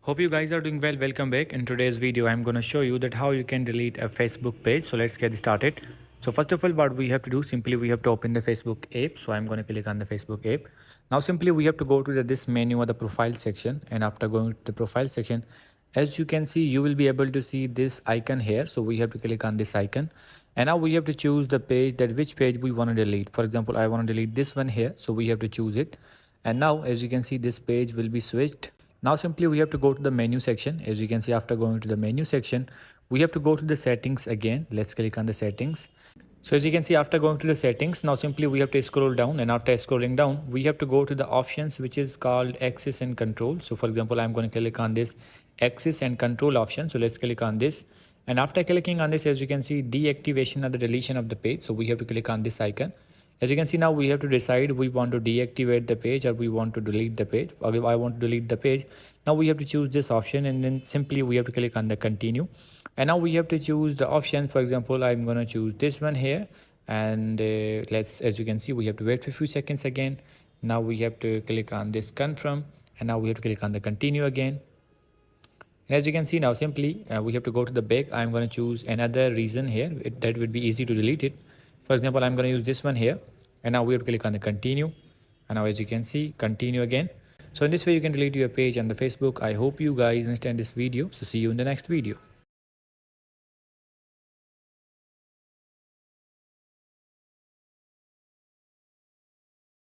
Hope you guys are doing well. Welcome back. In today's video I'm going to show you that how you can delete a Facebook page. So let's get started. So first of all, what we have to do, simply we have to open the Facebook app. So I'm going to click on the Facebook app. Now simply we have to go to this menu or the profile section, and after going to the profile section, as you can see, you will be able to see this icon here. So we have to click on this icon, and now we have to choose the page, that which page we want to delete. For example, I want to delete this one here, so we have to choose it. And now as you can see, this page will be switched. Now simply we have to go to the menu section. As you can see, after going to the menu section, we have to go to the settings again. Let's click on the settings. So as you can see, after going to the settings, now simply we have to scroll down, and after scrolling down, we have to go to the options which is called access and control. So for example, I'm going to click on this access and control option. So let's click on this. And after clicking on this, as you can see, deactivation or the deletion of the page. So we have to click on this icon. As you can see, now we have to decide we want to deactivate the page or we want to delete the page. If I want to delete the page, now we have to choose this option, and then simply we have to click on the continue. And now we have to choose the option. For example, I'm going to choose this one here, and as you can see, we have to wait for a few seconds again. Now we have to click on this confirm, and now we have to click on the continue again. And as you can see, now simply we have to go to the back. I'm going to choose another reason here that would be easy to delete it. For example, I'm going to use this one here, and now we have to click on the continue. And now as you can see, continue again. So in this way you can delete your page on the Facebook. I hope you guys understand this video. So see you in the next video.